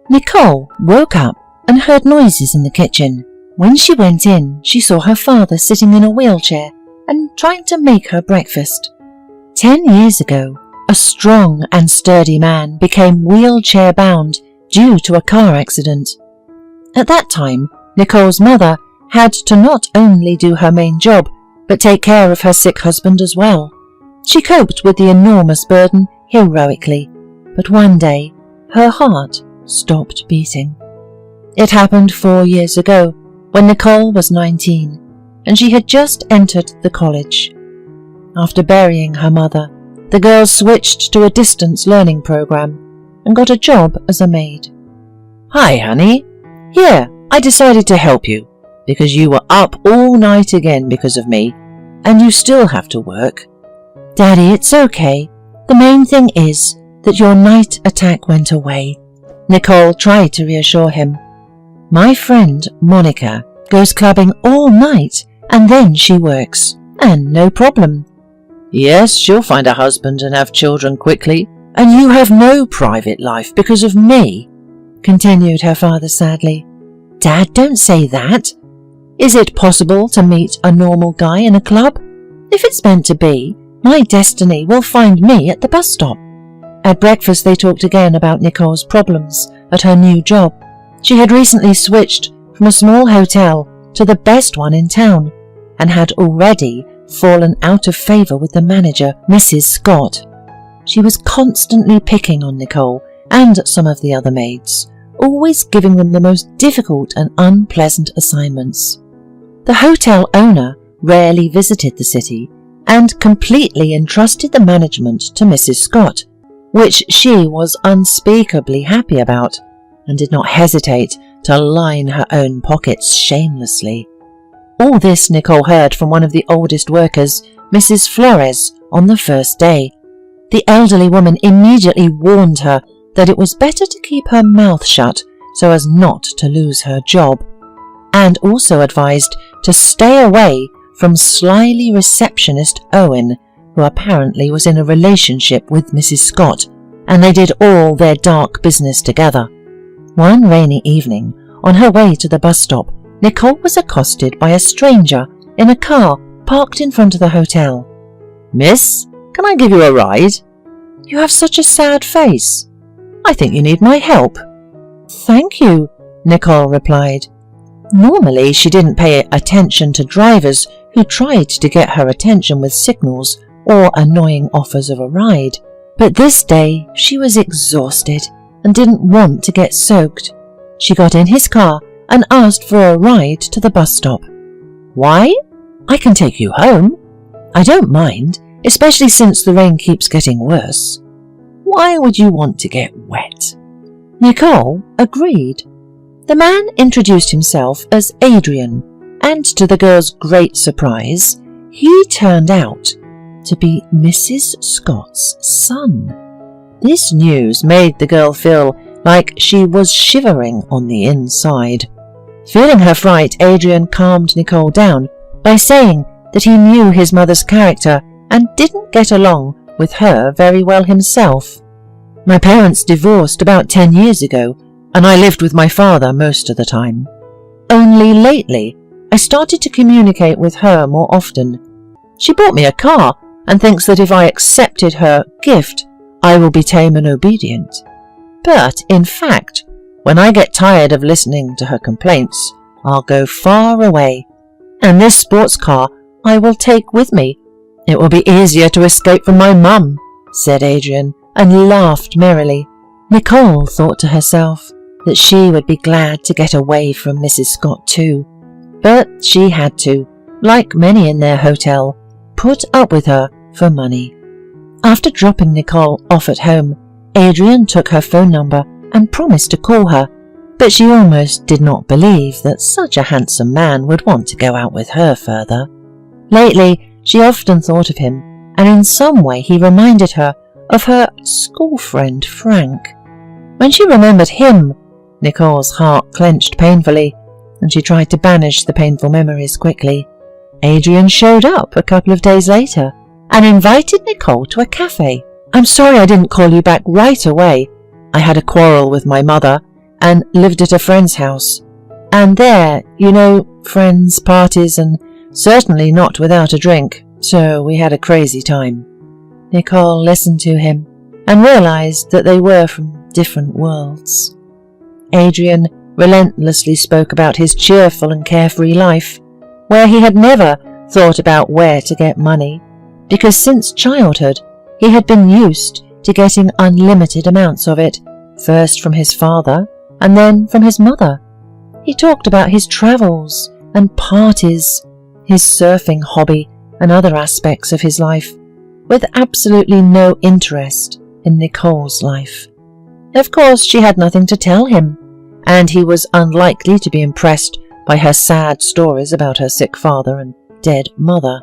Nicole woke up and heard noises in the kitchen. When she went in, she saw her father sitting in a wheelchair and trying to make her breakfast. 10 years ago, a strong and sturdy man became wheelchair-bound due to a car accident. At that time, Nicole's mother had to not only do her main job, but take care of her sick husband as well. She coped with the enormous burden heroically, but one day, her heart stopped beating. It happened 4 years ago, when Nicole was 19, and she had just entered the college. After burying her mother, the girl switched to a distance learning program and got a job as a maid. "Hi, honey. Here, I decided to help you, because you were up all night again because of me, and you still have to work." "Daddy, it's okay. The main thing is that your night attack went away." Nicole tried to reassure him. "My friend, Monica, goes clubbing all night and then she works, and no problem." "Yes, she'll find a husband and have children quickly, and you have no private life because of me," continued her father sadly. "Dad, don't say that. Is it possible to meet a normal guy in a club? If it's meant to be, my destiny will find me at the bus stop." At breakfast they talked again about Nicole's problems at her new job. She had recently switched from a small hotel to the best one in town, and had already fallen out of favour with the manager, Mrs. Scott. She was constantly picking on Nicole and some of the other maids, always giving them the most difficult and unpleasant assignments. The hotel owner rarely visited the city and completely entrusted the management to Mrs. Scott, which she was unspeakably happy about, and did not hesitate to line her own pockets shamelessly. All this Nicole heard from one of the oldest workers, Mrs. Flores, on the first day. The elderly woman immediately warned her that it was better to keep her mouth shut so as not to lose her job, and also advised to stay away from slyly receptionist Owen, who apparently was in a relationship with Mrs. Scott, and they did all their dark business together. One rainy evening, on her way to the bus stop, Nicole was accosted by a stranger in a car parked in front of the hotel. "Miss, can I give you a ride? You have such a sad face. I think you need my help." "Thank you," Nicole replied. Normally she didn't pay attention to drivers who tried to get her attention with signals or annoying offers of a ride, but this day she was exhausted and didn't want to get soaked. She got in his car and asked for a ride to the bus stop. "Why? I can take you home." "I don't mind, especially since the rain keeps getting worse." "Why would you want to get wet?" Nicole agreed. The man introduced himself as Adrian, and to the girl's great surprise, he turned out to be Mrs. Scott's son. This news made the girl feel like she was shivering on the inside. Feeling her fright, Adrian calmed Nicole down by saying that he knew his mother's character and didn't get along with her very well himself. "My parents divorced about 10 years ago, and I lived with my father most of the time. Only lately, I started to communicate with her more often. She bought me a car and thinks that if I accepted her gift, I will be tame and obedient. But, in fact, when I get tired of listening to her complaints, I'll go far away, and this sports car I will take with me. It will be easier to escape from my mum," said Adrian, and laughed merrily. Nicole thought to herself that she would be glad to get away from Mrs. Scott too, but she had to, like many in their hotel, put up with her for money. After dropping Nicole off at home, Adrian took her phone number and promised to call her, but she almost did not believe that such a handsome man would want to go out with her further. Lately, she often thought of him, and in some way he reminded her of her school friend Frank. When she remembered him, Nicole's heart clenched painfully, and she tried to banish the painful memories quickly. Adrian showed up a couple of days later and invited Nicole to a cafe. "I'm sorry I didn't call you back right away. I had a quarrel with my mother, and lived at a friend's house. And there, friends, parties, and certainly not without a drink, so we had a crazy time. Nicole listened to him and realized that they were from different worlds. Adrian relentlessly spoke about his cheerful and carefree life, where he had never thought about where to get money, because since childhood he had been used to getting unlimited amounts of it, first from his father and then from his mother. He talked about his travels and parties, his surfing hobby and other aspects of his life, with absolutely no interest in Nicole's life. Of course, she had nothing to tell him, and he was unlikely to be impressed by her sad stories about her sick father and dead mother.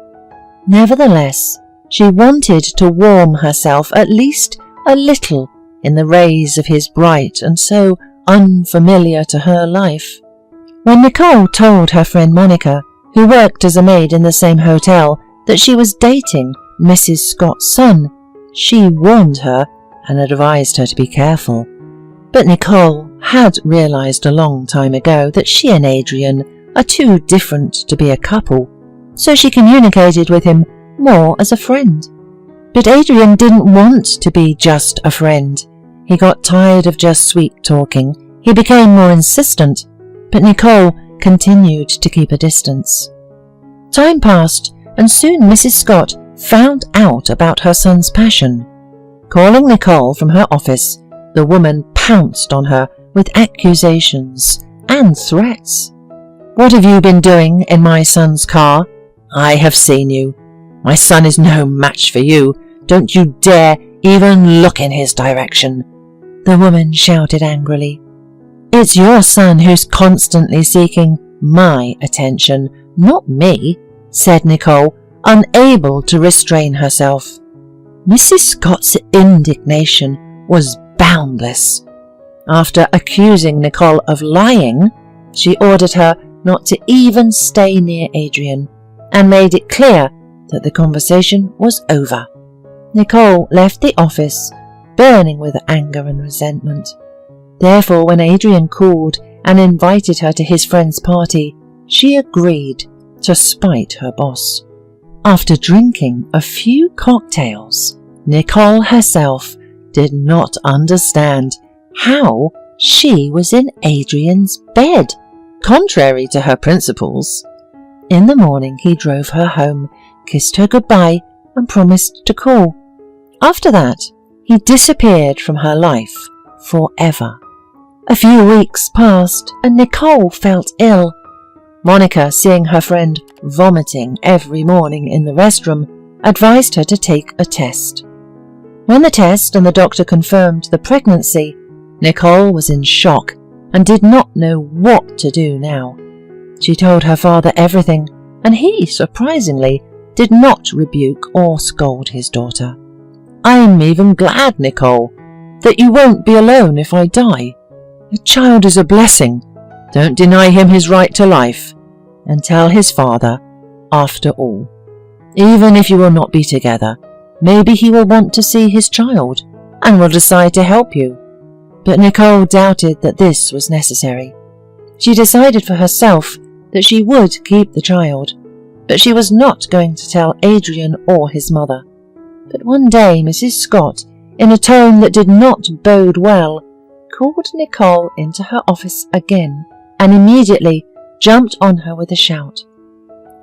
Nevertheless, she wanted to warm herself at least a little in the rays of his bright and so unfamiliar to her life. When Nicole told her friend Monica, who worked as a maid in the same hotel, that she was dating Mrs. Scott's son, she warned her and advised her to be careful. But Nicole had realized a long time ago that she and Adrian are too different to be a couple, so she communicated with him more as a friend. But Adrian didn't want to be just a friend. He got tired of just sweet talking. He became more insistent, but Nicole continued to keep a distance. Time passed, and soon Mrs. Scott found out about her son's passion. Calling Nicole from her office, the woman pounced on her with accusations and threats. "What have you been doing in my son's car? I have seen you. My son is no match for you. Don't you dare even look in his direction," the woman shouted angrily. "It's your son who's constantly seeking my attention, not me," said Nicole, unable to restrain herself. Mrs. Scott's indignation was boundless. After accusing Nicole of lying, she ordered her not to even stay near Adrian and made it clear that the conversation was over. Nicole left the office, burning with anger and resentment. Therefore, when Adrian called and invited her to his friend's party, she agreed to spite her boss. After drinking a few cocktails, Nicole herself did not understand how she was in Adrian's bed, contrary to her principles. In the morning, he drove her home, kissed her goodbye, and promised to call. After that, he disappeared from her life forever. A few weeks passed, and Nicole felt ill. Monica, seeing her friend vomiting every morning in the restroom, advised her to take a test. When the test and the doctor confirmed the pregnancy, Nicole was in shock and did not know what to do now. She told her father everything, and he, surprisingly, did not rebuke or scold his daughter. "I'm even glad, Nicole, that you won't be alone if I die. A child is a blessing. Don't deny him his right to life, and tell his father, after all. Even if you will not be together, maybe he will want to see his child and will decide to help you." But Nicole doubted that this was necessary. She decided for herself that she would keep the child, but she was not going to tell Adrian or his mother. But one day Mrs. Scott, in a tone that did not bode well, called Nicole into her office again and immediately jumped on her with a shout.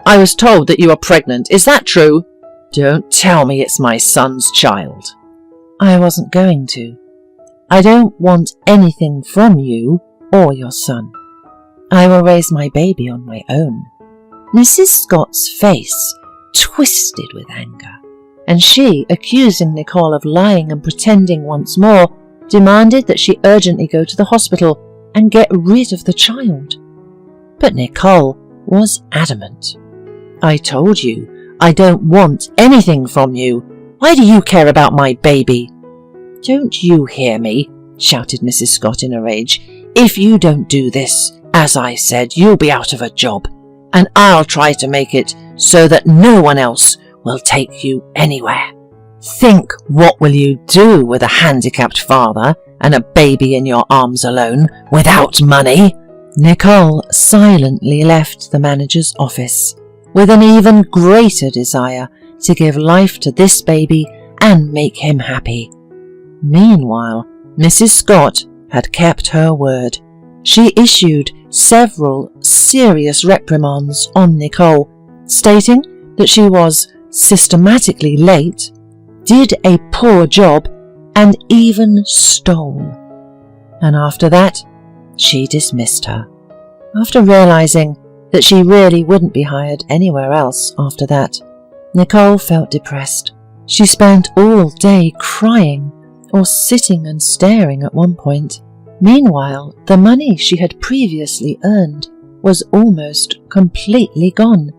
"I was told that you are pregnant. Is that true? Don't tell me it's my son's child." "I wasn't going to. I don't want anything from you or your son. I will raise my baby on my own." Mrs. Scott's face twisted with anger, and she, accusing Nicole of lying and pretending once more, demanded that she urgently go to the hospital and get rid of the child. But Nicole was adamant. "I told you, I don't want anything from you. Why do you care about my baby?" "Don't you hear me?" shouted Mrs. Scott in a rage. "If you don't do this, as I said, you'll be out of a job, and I'll try to make it so that no one else will take you anywhere. Think, what will you do with a handicapped father and a baby in your arms alone, without money." Nicole silently left the manager's office with an even greater desire to give life to this baby and make him happy. Meanwhile, Mrs. Scott had kept her word. She issued several serious reprimands on Nicole, stating that she was systematically late, did a poor job, and even stole. And after that, she dismissed her, after realizing that she really wouldn't be hired anywhere else after that. Nicole felt depressed. She spent all day crying or sitting and staring at one point. Meanwhile, the money she had previously earned was almost completely gone.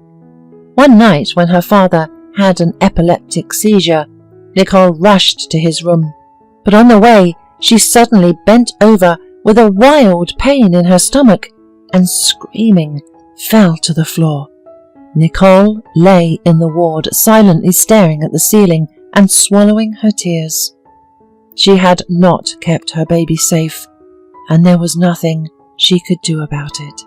One night when her father had an epileptic seizure, Nicole rushed to his room, but on the way she suddenly bent over with a wild pain in her stomach and screaming fell to the floor. Nicole lay in the ward silently staring at the ceiling and swallowing her tears. She had not kept her baby safe, and there was nothing she could do about it.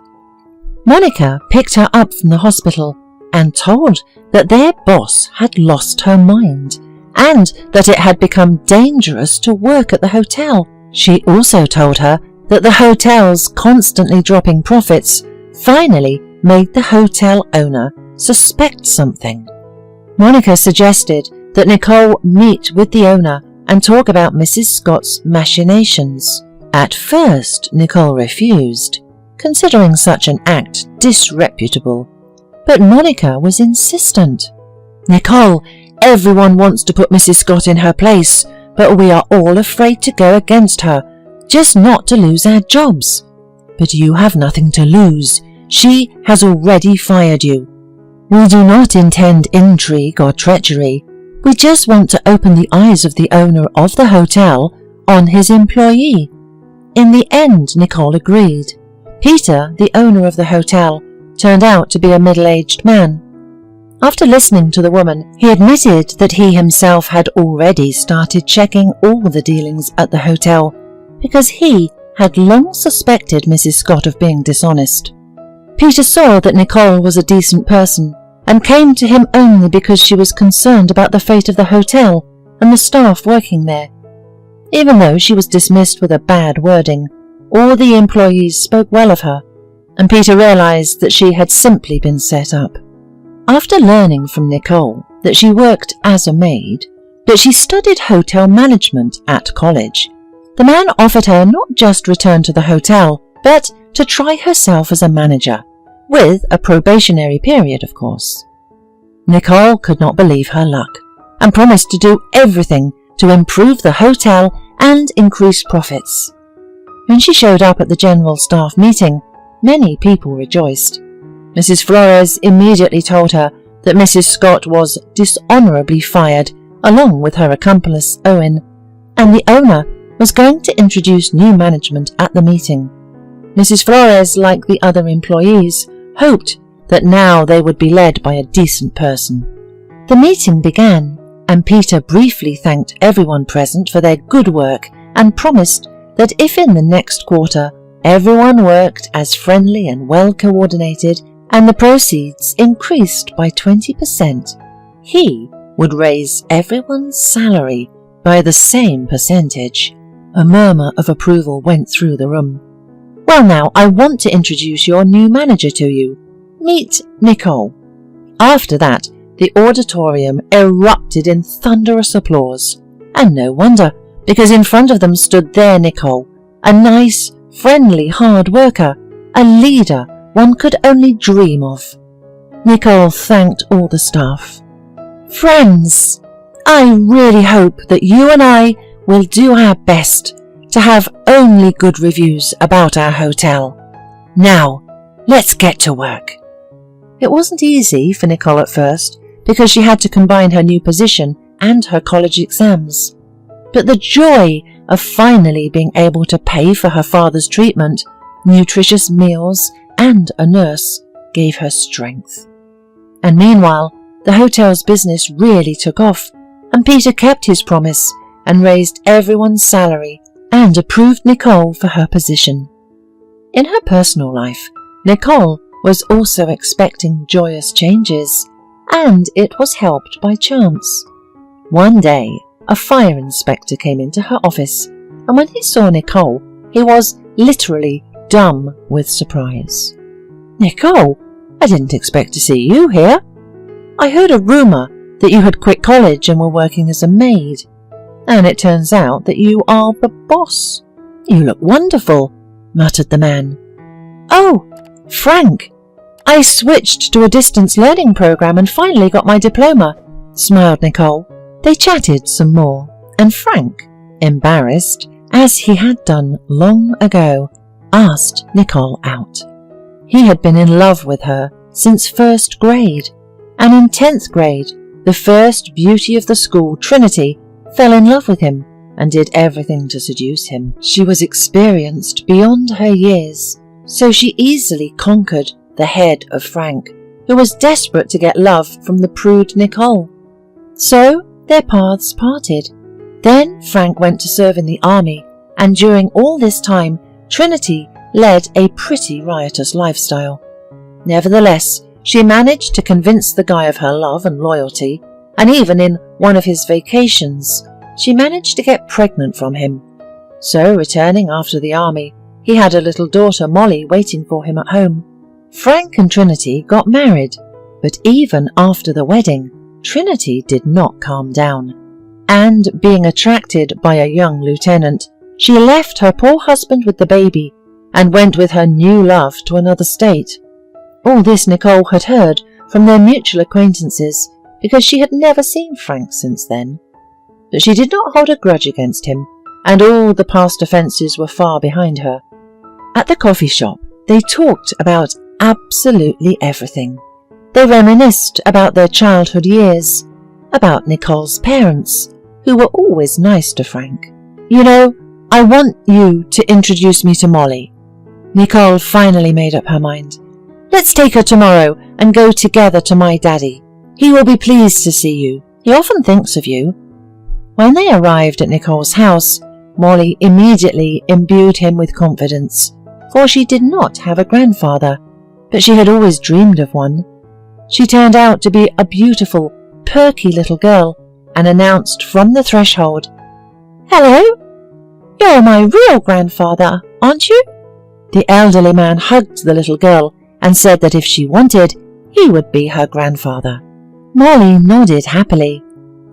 Monica picked her up from the hospital and told that their boss had lost her mind and that it had become dangerous to work at the hotel. She also told her that the hotel's constantly dropping profits finally made the hotel owner suspect something. Monica suggested that Nicole meet with the owner and talk about Mrs. Scott's machinations. At first, Nicole refused, considering such an act disreputable, but Monica was insistent. "Nicole, everyone wants to put Mrs. Scott in her place, but we are all afraid to go against her, just not to lose our jobs. But you have nothing to lose. She has already fired you. We do not intend intrigue or treachery. We just want to open the eyes of the owner of the hotel on his employee." In the end, Nicole agreed. Peter, the owner of the hotel, turned out to be a middle-aged man. After listening to the woman, he admitted that he himself had already started checking all the dealings at the hotel because he had long suspected Mrs. Scott of being dishonest. Peter saw that Nicole was a decent person and came to him only because she was concerned about the fate of the hotel and the staff working there. Even though she was dismissed with a bad wording, all the employees spoke well of her, and Peter realized that she had simply been set up. After learning from Nicole that she worked as a maid, but she studied hotel management at college, the man offered her not just return to the hotel, but to try herself as a manager, with a probationary period, of course. Nicole could not believe her luck, and promised to do everything to improve the hotel and increase profits. When she showed up at the general staff meeting, many people rejoiced. Mrs. Flores immediately told her that Mrs. Scott was dishonorably fired, along with her accomplice Owen, and the owner was going to introduce new management at the meeting. Mrs. Flores, like the other employees, hoped that now they would be led by a decent person. The meeting began, and Peter briefly thanked everyone present for their good work and promised that if in the next quarter everyone worked as friendly and well coordinated and the proceeds increased by 20%, he would raise everyone's salary by the same percentage. A murmur of approval went through the room. "Well now, I want to introduce your new manager to you. Meet Nicole." After that, the auditorium erupted in thunderous applause. And no wonder, because in front of them stood their Nicole, a nice, friendly, hard worker, a leader one could only dream of. Nicole thanked all the staff. "Friends, I really hope that you and I will do our best to have only good reviews about our hotel. Now, let's get to work." It wasn't easy for Nicole at first, because she had to combine her new position and her college exams. But the joy of finally being able to pay for her father's treatment, nutritious meals, and a nurse gave her strength. And meanwhile, the hotel's business really took off, and Peter kept his promise and raised everyone's salary and approved Nicole for her position. In her personal life, Nicole was also expecting joyous changes, and it was helped by chance. One day, a fire inspector came into her office, and when he saw Nicole, he was literally dumb with surprise. "Nicole, I didn't expect to see you here. I heard a rumour that you had quit college and were working as a maid, and it turns out that you are the boss. You look wonderful," muttered the man. "Oh, Frank, I switched to a distance learning program and finally got my diploma," smiled Nicole. They chatted some more, and Frank, embarrassed, as he had done long ago, asked Nicole out. He had been in love with her since first grade, and in 10th grade, the first beauty of the school, Trinity, fell in love with him and did everything to seduce him. She was experienced beyond her years, so she easily conquered the head of Frank, who was desperate to get love from the prude Nicole. So their paths parted. Then Frank went to serve in the army, and during all this time, Trinity led a pretty riotous lifestyle. Nevertheless, she managed to convince the guy of her love and loyalty, and even in one of his vacations, she managed to get pregnant from him. So, returning after the army, he had a little daughter, Molly, waiting for him at home. Frank and Trinity got married, but even after the wedding, Trinity did not calm down, and being attracted by a young lieutenant, she left her poor husband with the baby and went with her new love to another state. All this Nicole had heard from their mutual acquaintances because she had never seen Frank since then. But she did not hold a grudge against him, and all the past offences were far behind her. At the coffee shop, they talked about absolutely everything. They reminisced about their childhood years, about Nicole's parents, who were always nice to Frank. "You know, I want you to introduce me to Molly." Nicole finally made up her mind. "Let's take her tomorrow and go together to my daddy. He will be pleased to see you. He often thinks of you." When they arrived at Nicole's house, Molly immediately imbued him with confidence, for she did not have a grandfather, but she had always dreamed of one. She turned out to be a beautiful, perky little girl and announced from the threshold, "Hello, you're my real grandfather, aren't you?" The elderly man hugged the little girl and said that if she wanted, he would be her grandfather. Molly nodded happily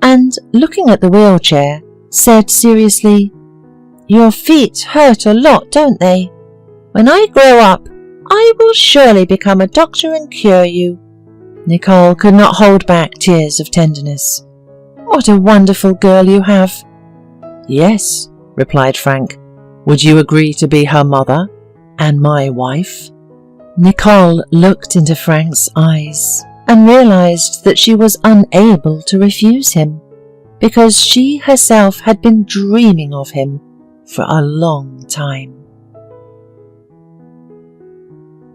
and, looking at the wheelchair, said seriously, "Your feet hurt a lot, don't they? When I grow up, I will surely become a doctor and cure you." Nicole could not hold back tears of tenderness. "What a wonderful girl you have." "Yes," replied Frank. "Would you agree to be her mother and my wife?" Nicole looked into Frank's eyes and realized that she was unable to refuse him, because she herself had been dreaming of him for a long time.